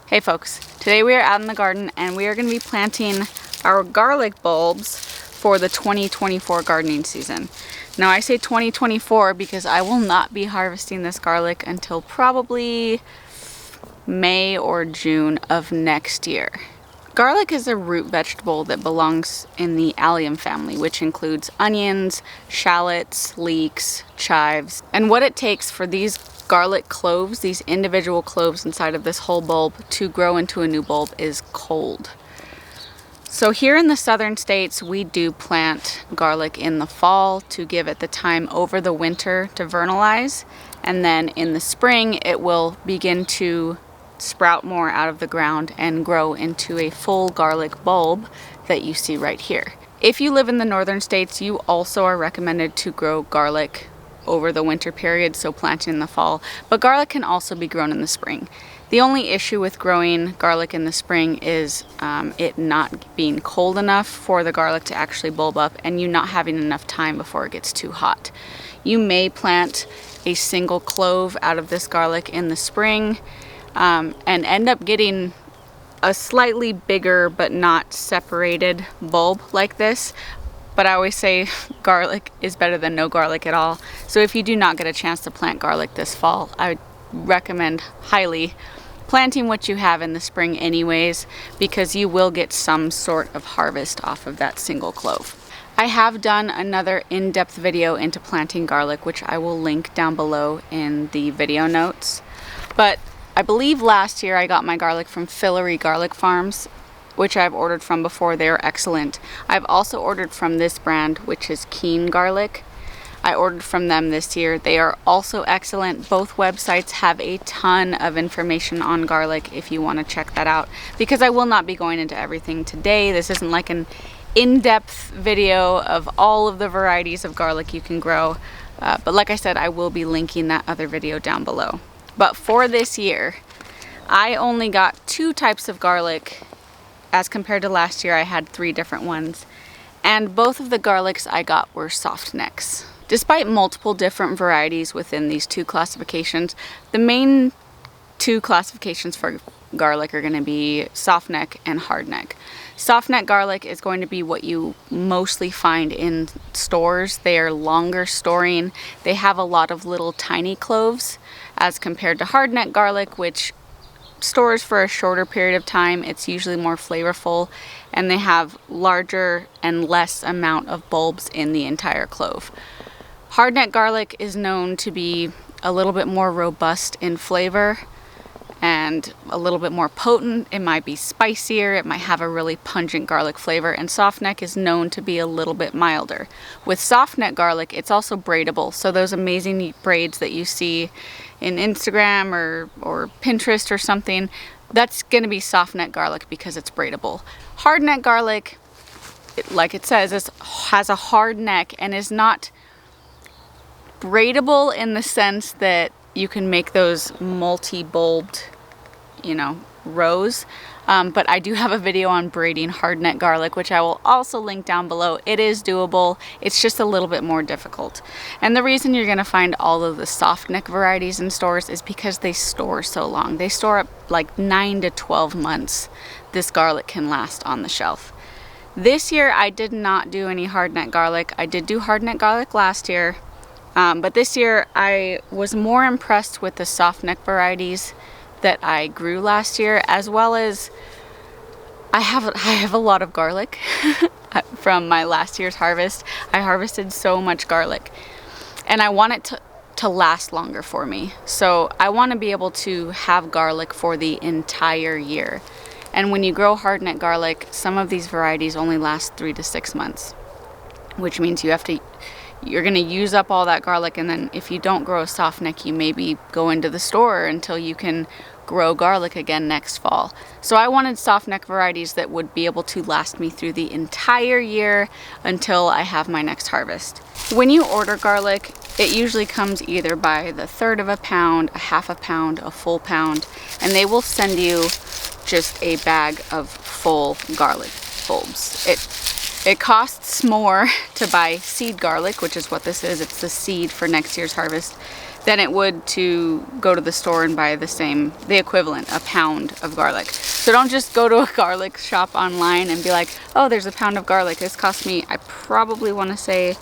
Hey folks, today we are out in the garden and we are going to be planting our garlic bulbs for the 2024 gardening season. Now I say 2024 because I will not be harvesting this garlic until probably May or June of next year. Garlic is a root vegetable that belongs in the allium family, which includes onions, shallots, leeks, chives, and what it takes for these garlic cloves, these individual cloves inside of this whole bulb, to grow into a new bulb is cold. So here in the southern states, we do plant garlic in the fall to give it the time over the winter to vernalize, and then in the spring it will begin to sprout more out of the ground and grow into a full garlic bulb that you see right here. If you live in the northern states, you also are recommended to grow garlic over the winter period, so planting in the fall, but garlic can also be grown in the spring. The only issue with growing garlic in the spring is it not being cold enough for the garlic to actually bulb up and you not having enough time before it gets too hot. You may plant a single clove out of this garlic in the spring and end up getting a slightly bigger but not separated bulb like this. But I always say garlic is better than no garlic at all. So if you do not get a chance to plant garlic this fall, I would recommend highly planting what you have in the spring anyways, because you will get some sort of harvest off of that single clove. I have done another in-depth video into planting garlic, which I will link down below in the video notes. But I believe last year I got my garlic from Filerary Garlic Farms, which I've ordered from before. They are excellent. I've also ordered from this brand, which is Keen Garlic. I ordered from them this year. They are also excellent. Both websites have a ton of information on garlic if you want to check that out, because I will not be going into everything today. This isn't like an in-depth video of all of the varieties of garlic you can grow. But like I said, I will be linking that other video down below. But for this year, I only got 2 types of garlic. As compared to last year, I had 3 different ones, and both of the garlics I got were soft necks. Despite multiple different varieties within these 2 classifications, the main 2 classifications for garlic are going to be soft neck and hard neck. Soft neck garlic is going to be what you mostly find in stores. They are longer storing. They have a lot of little tiny cloves as compared to hard neck garlic, which stores for a shorter period of time. It's usually more flavorful, and they have larger and less amount of bulbs in the entire clove. Hardneck garlic is known to be a little bit more robust in flavor and a little bit more potent. It might be spicier, it might have a really pungent garlic flavor, and softneck is known to be a little bit milder. With softneck garlic, it's also braidable, so those amazing braids that you see in Instagram or Pinterest or something, that's going to be softneck garlic because it's braidable. Hardneck garlic, like it says, has a hard neck and is not braidable in the sense that you can make those multi-bulbed, rows. But I do have a video on braiding hardneck garlic, which I will also link down below. It is doable. It's just a little bit more difficult. And the reason you're going to find all of the soft neck varieties in stores is because they store so long. They store up like 9 to 12 months. This garlic can last on the shelf. This year I did not do any hardneck garlic. I did do hardneck garlic last year. But this year I was more impressed with the soft neck varieties that I grew last year, as well as I have a lot of garlic from my last year's harvest. I harvested so much garlic, and I want it to last longer for me. So I want to be able to have garlic for the entire year. And when you grow hardneck garlic, some of these varieties only last 3 to 6 months, which means you're going to use up all that garlic, and then if you don't grow a soft neck, you maybe go into the store until you can grow garlic again next fall. So I wanted soft neck varieties that would be able to last me through the entire year until I have my next harvest. When you order garlic, it usually comes either by the 1/3 of a pound, a 1/2 a pound, a full pound, and they will send you just a bag of full garlic bulbs. It costs more to buy seed garlic, which is what this is. It's the seed for next year's harvest, than it would to go to the store and buy the equivalent, a pound of garlic. So don't just go to a garlic shop online and be like, oh, there's a pound of garlic. This cost me, I probably want to say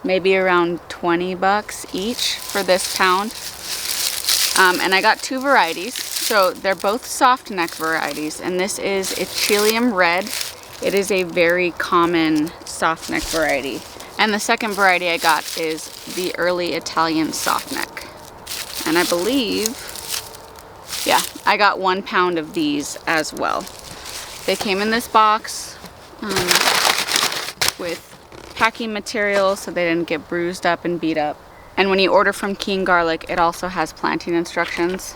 maybe around 20 bucks each for this pound. And I got 2 varieties. So they're both soft neck varieties, and this is Echilium Red. It is a very common soft neck variety. And the second variety I got is the early Italian soft neck. And I believe, yeah, I got 1 pound of these as well. They came in this box with packing material so they didn't get bruised up and beat up. And when you order from King Garlic, it also has planting instructions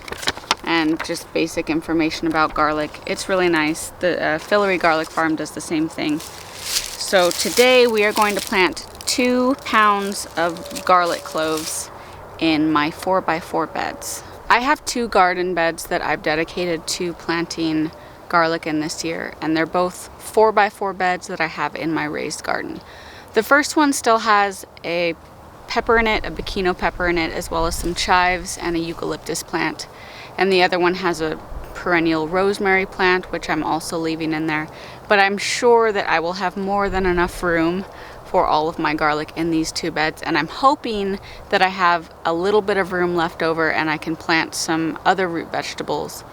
and just basic information about garlic. It's really nice. The Filerary Garlic Farm does the same thing. So today we are going to plant 2 pounds of garlic cloves in my 4x4 beds. I have 2 garden beds that I've dedicated to planting garlic in this year, and they're both 4x4 beds that I have in my raised garden. The first one still has a pepper in it, a Bikino pepper in it, as well as some chives and a eucalyptus plant. And the other one has a perennial rosemary plant, which I'm also leaving in there. But I'm sure that I will have more than enough room for all of my garlic in these 2 beds. And I'm hoping that I have a little bit of room left over and I can plant some other root vegetables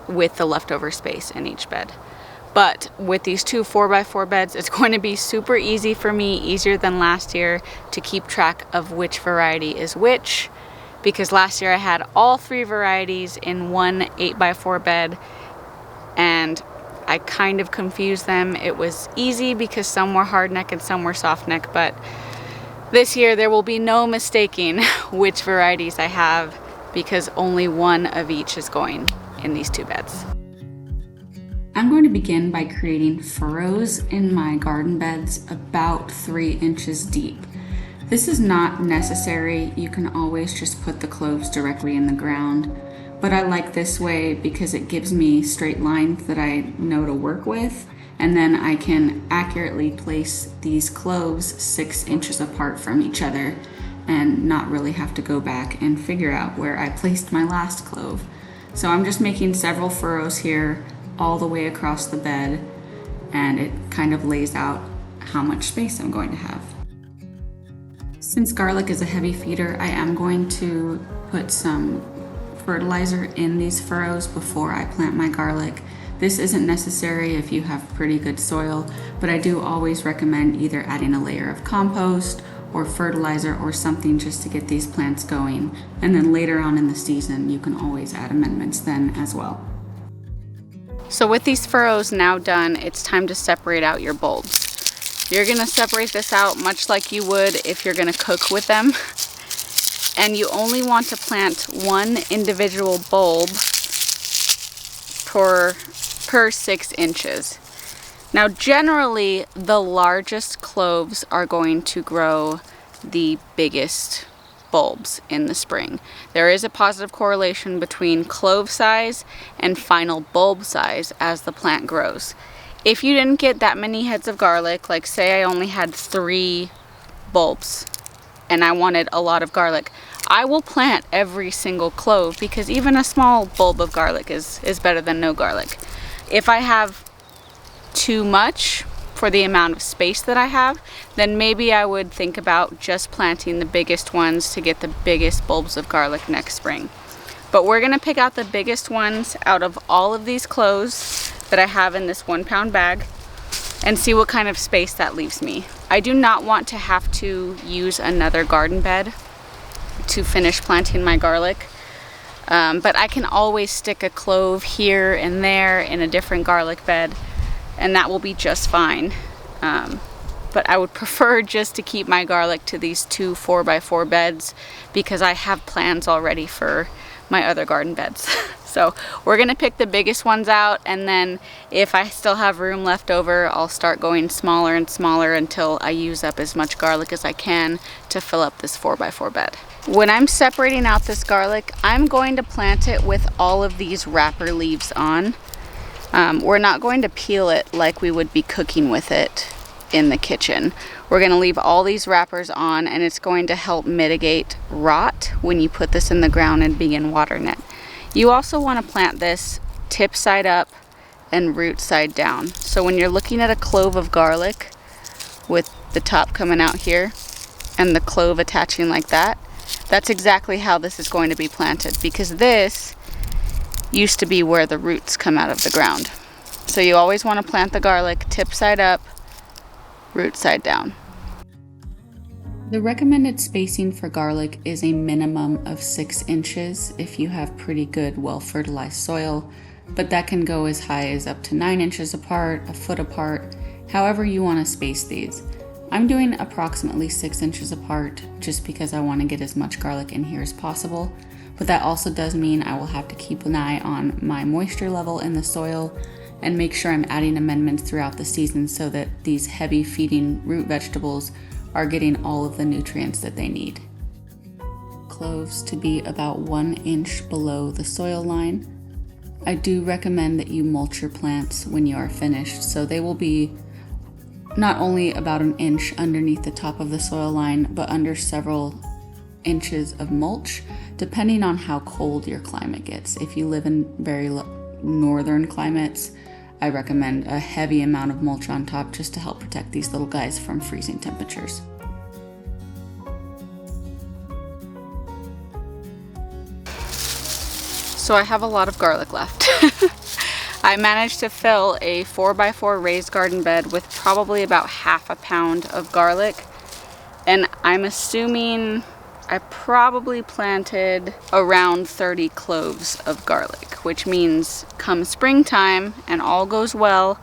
with the leftover space in each bed. But with these 2 4x4 beds, it's going to be super easy for me, easier than last year, to keep track of which variety is which. Because last year I had all 3 varieties in one 8x4 bed, and I kind of confused them. It was easy because some were hard neck and some were soft neck, but this year there will be no mistaking which varieties I have because only one of each is going in these 2 beds. I'm going to begin by creating furrows in my garden beds about 3 inches deep. This is not necessary. You can always just put the cloves directly in the ground, but I like this way because it gives me straight lines that I know to work with, and then I can accurately place these cloves 6 inches apart from each other and not really have to go back and figure out where I placed my last clove. So I'm just making several furrows here all the way across the bed, and it kind of lays out how much space I'm going to have. Since garlic is a heavy feeder, I am going to put some fertilizer in these furrows before I plant my garlic. This isn't necessary if you have pretty good soil, but I do always recommend either adding a layer of compost or fertilizer or something just to get these plants going. And then later on in the season, you can always add amendments then as well. So with these furrows now done, it's time to separate out your bulbs. You're gonna separate this out much like you would if you're gonna cook with them. And you only want to plant 1 individual bulb per 6 inches. Now generally, the largest cloves are going to grow the biggest bulbs in the spring. There is a positive correlation between clove size and final bulb size as the plant grows. If you didn't get that many heads of garlic, like say I only had 3 bulbs and I wanted a lot of garlic, I will plant every single clove because even a small bulb of garlic is better than no garlic. If I have too much for the amount of space that I have, then maybe I would think about just planting the biggest ones to get the biggest bulbs of garlic next spring. But we're gonna pick out the biggest ones out of all of these cloves that I have in this 1 pound bag and see what kind of space that leaves me. I do not want to have to use another garden bed to finish planting my garlic, but I can always stick a clove here and there in a different garlic bed, and that will be just fine. But I would prefer just to keep my garlic to these 2 4x4 beds because I have plans already for my other garden beds. So we're gonna pick the biggest ones out, and then if I still have room left over, I'll start going smaller and smaller until I use up as much garlic as I can to fill up this 4x4 bed. When I'm separating out this garlic, I'm going to plant it with all of these wrapper leaves on. We're not going to peel it like we would be cooking with it in the kitchen. We're going to leave all these wrappers on, and it's going to help mitigate rot when you put this in the ground and begin watering it. You also want to plant this tip side up and root side down. So when you're looking at a clove of garlic with the top coming out here and the clove attaching like that, that's exactly how this is going to be planted, because this used to be where the roots come out of the ground. So you always want to plant the garlic tip side up, root side down. The recommended spacing for garlic is a minimum of 6 inches if you have pretty good, well-fertilized soil, but that can go as high as up to 9 inches apart, a foot apart, however you want to space these. I'm doing approximately 6 inches apart just because I want to get as much garlic in here as possible, but that also does mean I will have to keep an eye on my moisture level in the soil and make sure I'm adding amendments throughout the season so that these heavy feeding root vegetables are getting all of the nutrients that they need. Cloves to be about 1 inch below the soil line. I do recommend that you mulch your plants when you are finished, so they will be not only about 1 inch underneath the top of the soil line, but under several inches of mulch, depending on how cold your climate gets. If you live in very northern climates, I recommend a heavy amount of mulch on top just to help protect these little guys from freezing temperatures. So I have a lot of garlic left. I managed to fill a 4x4 raised garden bed with probably about half a pound of garlic, and I'm assuming I probably planted around 30 cloves of garlic, which means come springtime and all goes well,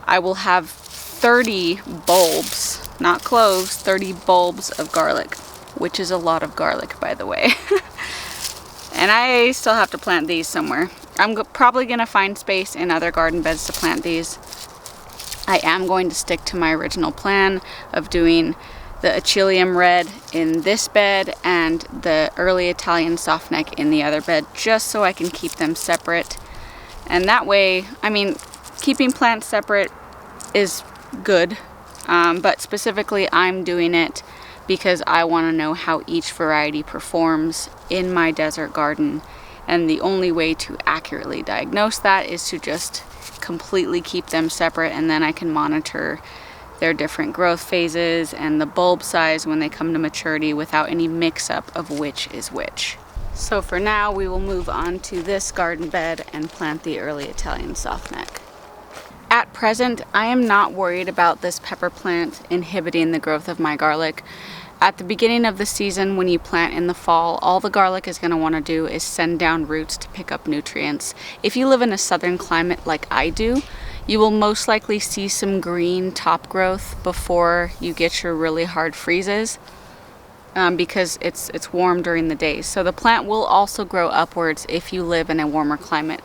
I will have 30 bulbs, not cloves, 30 bulbs of garlic, which is a lot of garlic, by the way. And I still have to plant these somewhere. I'm probably going to find space in other garden beds to plant these. I am going to stick to my original plan of doing the Achilleum red in this bed and the early Italian softneck in the other bed, just so I can keep them separate. And that way, I mean, keeping plants separate is good, but specifically I'm doing it because I want to know how each variety performs in my desert garden, and the only way to accurately diagnose that is to just completely keep them separate, and then I can monitor their different growth phases and the bulb size when they come to maturity without any mix-up of which is which. So for now, we will move on to this garden bed and plant the early Italian softneck. At present, I am not worried about this pepper plant inhibiting the growth of my garlic. At the beginning of the season, when you plant in the fall, all the garlic is going to want to do is send down roots to pick up nutrients. If you live in a southern climate like I do, you will most likely see some green top growth before you get your really hard freezes, because it's warm during the day. So the plant will also grow upwards if you live in a warmer climate.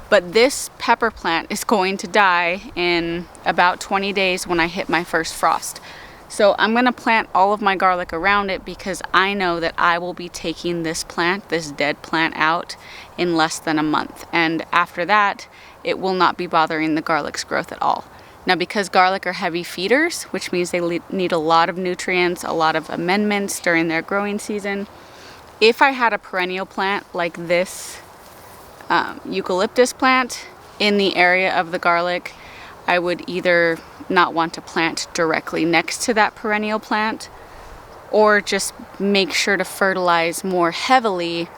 But this pepper plant is going to die in about 20 days when I hit my first frost. So I'm going to plant all of my garlic around it because I know that I will be taking this plant, this dead plant, out in less than a month. And after that, it will not be bothering the garlic's growth at all. Now, because garlic are heavy feeders, which means they need a lot of nutrients, a lot of amendments during their growing season, if I had a perennial plant like this eucalyptus plant in the area of the garlic, I would either not want to plant directly next to that perennial plant, or just make sure to fertilize more heavily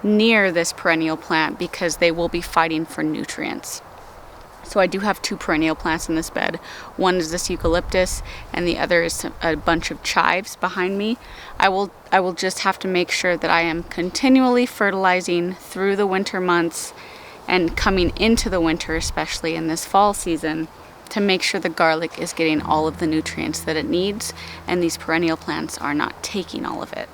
near this perennial plant because they will be fighting for nutrients. So I do have 2 perennial plants in this bed. One is this eucalyptus and the other is a bunch of chives behind me. I will just have to make sure that I am continually fertilizing through the winter months and coming into the winter, especially in this fall season, to make sure the garlic is getting all of the nutrients that it needs and these perennial plants are not taking all of it.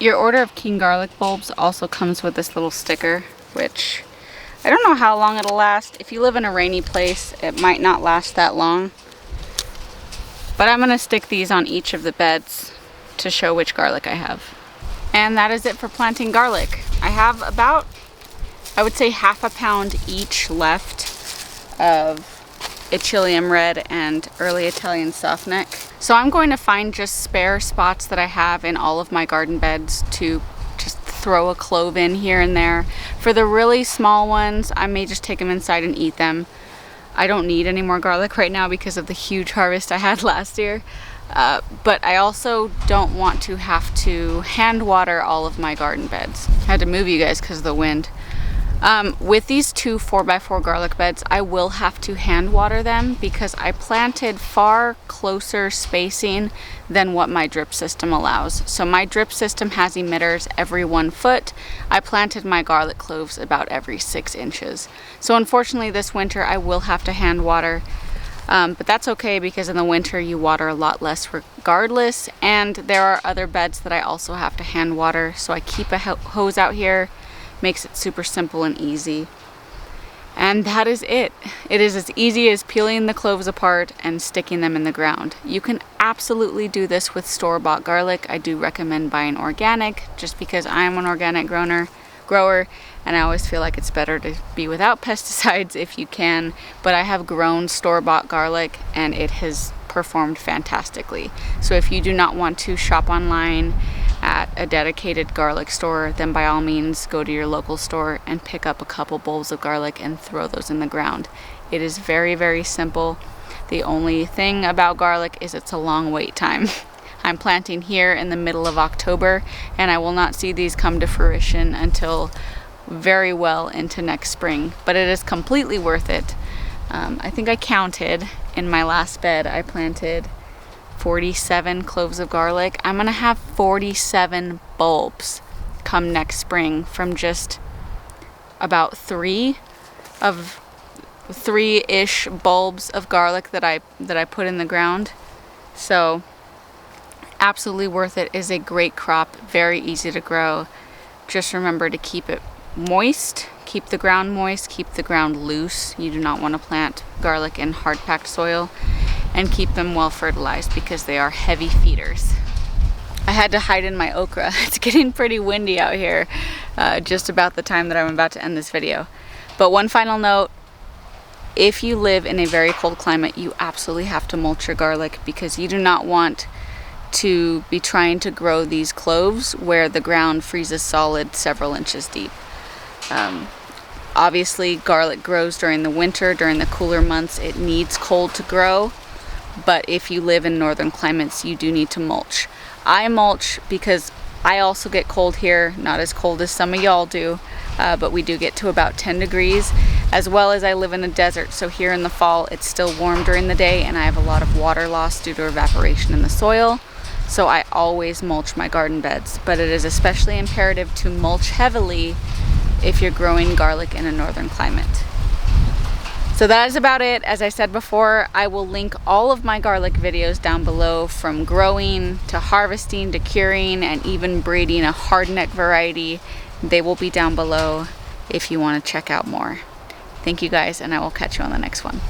Your order of king garlic bulbs also comes with this little sticker, which I don't know how long it'll last. If you live in a rainy place, it might not last that long. But I'm gonna stick these on each of the beds to show which garlic I have. And that is it for planting garlic. I have about, I would say, half a pound each left of Achilleum red and early Italian softneck. So I'm going to find just spare spots that I have in all of my garden beds to just throw a clove in here and there. For the really small ones, I may just take them inside and eat them. I don't need any more garlic right now because of the huge harvest I had last year. But I also don't want to have to hand water all of my garden beds. I had to move you guys because of the wind. With these two 4x4 garlic beds, I will have to hand water them because I planted far closer spacing than what my drip system allows. So my drip system has emitters every 1 foot. I planted my garlic cloves about every 6 inches. So unfortunately this winter I will have to hand water. But that's okay because in the winter you water a lot less regardless, and there are other beds that I also have to hand water, so I keep a hose out here. Makes it super simple and easy. And that is it. It is as easy as peeling the cloves apart and sticking them in the ground. You can absolutely do this with store-bought garlic. I do recommend buying organic just because I'm an organic grower and I always feel like it's better to be without pesticides if you can. But I have grown store-bought garlic and it has performed fantastically. So if you do not want to shop online at a dedicated garlic store, then by all means go to your local store and pick up a couple bulbs of garlic and throw those in the ground. It is very, very simple. The only thing about garlic is it's a long wait time. I'm planting here in the middle of October and I will not see these come to fruition until very well into next spring, but it is completely worth it. I think I counted in my last bed, I planted 47 cloves of garlic. I'm gonna have 47 bulbs come next spring from just about 3-ish bulbs of garlic that I put in the ground. So absolutely worth it. It is a great crop, very easy to grow. Just remember to keep it moist, keep the ground moist, keep the ground loose. You do not want to plant garlic in hard packed soil, and keep them well fertilized because they are heavy feeders. I had to hide in my okra. It's getting pretty windy out here just about the time that I'm about to end this video. But one final note, if you live in a very cold climate, you absolutely have to mulch your garlic because you do not want to be trying to grow these cloves where the ground freezes solid several inches deep. Obviously garlic grows during the winter, during the cooler months. It needs cold to grow. But if you live in northern climates, you do need to mulch. I mulch because I also get cold here, not as cold as some of y'all do, but we do get to about 10 degrees, as well as I live in a desert. So here in the fall, it's still warm during the day and I have a lot of water loss due to evaporation in the soil. So I always mulch my garden beds, but it is especially imperative to mulch heavily if you're growing garlic in a northern climate. So that is about it. As I said before, I will link all of my garlic videos down below, from growing to harvesting to curing and even breeding a hardneck variety. They will be down below if you want to check out more. Thank you guys, and I will catch you on the next one.